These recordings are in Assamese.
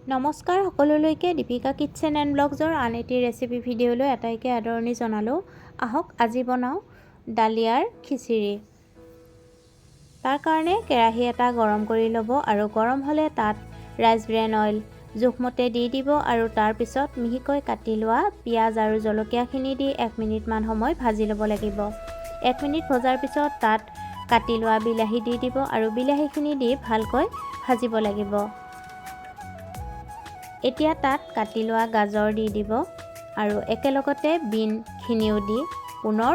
নমস্কাৰ সকলোলৈকে দীপিকা কিটচেন এণ্ড ব্লগছৰ আন এটি ৰেচিপি ভিডিঅ'লৈ আটাইকে আদৰণি জনালোঁ। আহক আজি বনাওঁ ডালিয়াৰ খিচিৰি। তাৰ কাৰণে কেৰাহী এটা গৰম কৰি ল'ব আৰু গৰম হ'লে তাত ৰাইচ ব্ৰেন অইল জোখমতে দি দিব আৰু তাৰ পিছত মিহিকৈ কাটি লোৱা পিঁয়াজ আৰু জলকীয়াখিনি দি 1 মিনিটমান সময় ভাজি ল'ব লাগিব। 1 মিনিট ভজাৰ পিছত তাত কাটি লোৱা বিলাহী দি দিব আৰু বিলাহীখিনি দি ভালকৈ ভাজিব লাগিব। এতিয়া তাত কাটি লোৱা গাজৰ দি দিব আৰু একেলগতে বিনখিনিও দি পুনৰ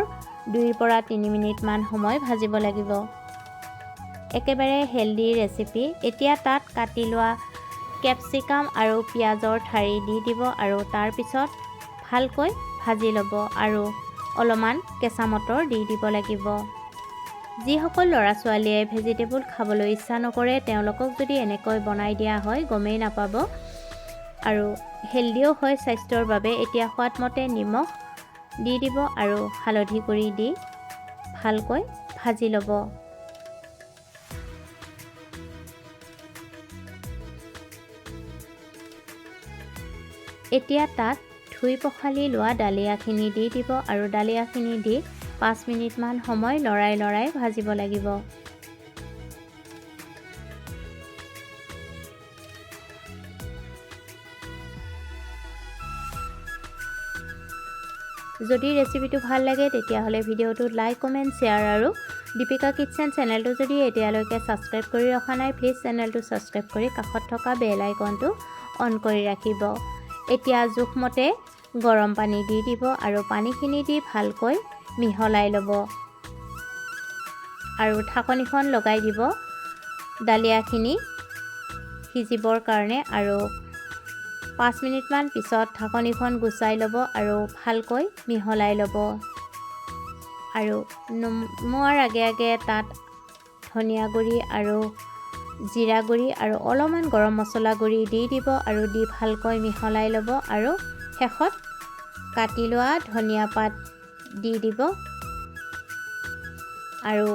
2 পৰা 3 মিনিটমান সময় ভাজিব লাগিব। একেবাৰে হেল্ডি ৰেচিপি। এতিয়া তাত কাটি লোৱা কেপচিকাম আৰু পিঁয়াজৰ ঠাৰি দি দিব আৰু তাৰ পিছত ভালকৈ ভাজি ল'ব আৰু অলপমান কেঁচা মটৰ দি দিব লাগিব। যিসকল ল'ৰা ছোৱালীয়ে ভেজিটেবল খাবলৈ ইচ্ছা নকৰে তেওঁলোকক যদি এনেকৈ বনাই দিয়া হয় গমেই নাপাব আৰু হেল্ডিও হয় স্বাস্থ্যৰ বাবে। এতিয়া সোৱাদমতে নিমখ দি দিব আৰু হালধি গুড়ি দি ভালকৈ ভাজি ল'ব। এতিয়া তাত ধুই পখালি লোৱা ডালিয়াখিনি দি দিব আৰু ডালিয়াখিনি দি 5 মিনিটমান সময় লৰাই লৰাই ভাজিব লাগিব। যদি ৰেচিপিটো ভাল লাগে তেতিয়াহ'লে ভিডিঅ'টোত লাইক কমেণ্ট শ্বেয়াৰ আৰু দীপিকা কিটচেন চেনেলটো যদি এতিয়ালৈকে ছাবস্ক্ৰাইব কৰি ৰখা নাই প্লিজ চেনেলটো ছাবস্ক্ৰাইব কৰি কাষত থকা বেল আইকনটো অন কৰি ৰাখিব। এতিয়া জোখমতে গৰম পানী দি দিব আৰু পানীখিনি দি ভালকৈ মিহলাই ল'ব আৰু ঢাকনিখন লগাই দিব ডালিয়াখিনি সিজিবৰ কাৰণে আৰু 5 মিনিটমান পিছত ঢাকনিখন গুচাই ল'ব আৰু ভালকৈ মিহলাই ল'ব আৰু নমোৱাৰ আগে আগে তাত ধনিয়া গুড়ি আৰু জিৰা গুড়ি আৰু অলপমান গৰম মছলা গুড়ি দি দিব আৰু দি ভালকৈ মিহলাই ল'ব আৰু শেষত কাটি লোৱা ধনিয়া পাত দি দিব আৰু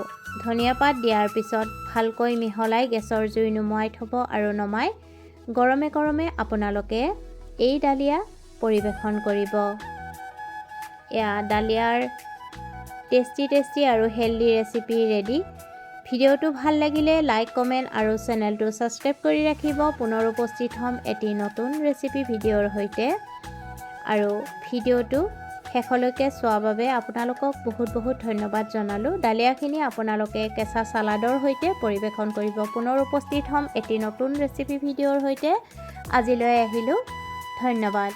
ধনিয়া পাত দিয়াৰ পিছত ভালকৈ মিহলাই গেছৰ জুই নুমুৱাই থ'ব আৰু নমাই গৰমে গৰমে আপোনালোকে এই ডালিয়া পৰিৱেশন কৰিব। এয়া ডালিয়াৰ টেষ্টি আৰু হেল্ডি ৰেচিপি ৰেডি। ভিডিঅ'টো ভাল লাগিলে লাইক কমেণ্ট আৰু চেনেলটো ছাবস্ক্ৰাইব কৰি ৰাখিব। পুনৰ উপস্থিত হ'ম এটি নতুন ৰেচিপি ভিডিঅ'ৰ সৈতে আৰু ভিডিঅ'টো শেষলৈকে চোৱাৰ বাবে আপোনালোকক বহুত ধন্যবাদ জনালোঁ। ডালিয়াখিনি আপোনালোকে কেঁচা চালাডৰ সৈতে পৰিৱেশন কৰিব। পুনৰ উপস্থিত হ'ম এটি নতুন ৰেচিপি ভিডিঅ'ৰ সৈতে। আজিলৈ আহিলোঁ, ধন্যবাদ।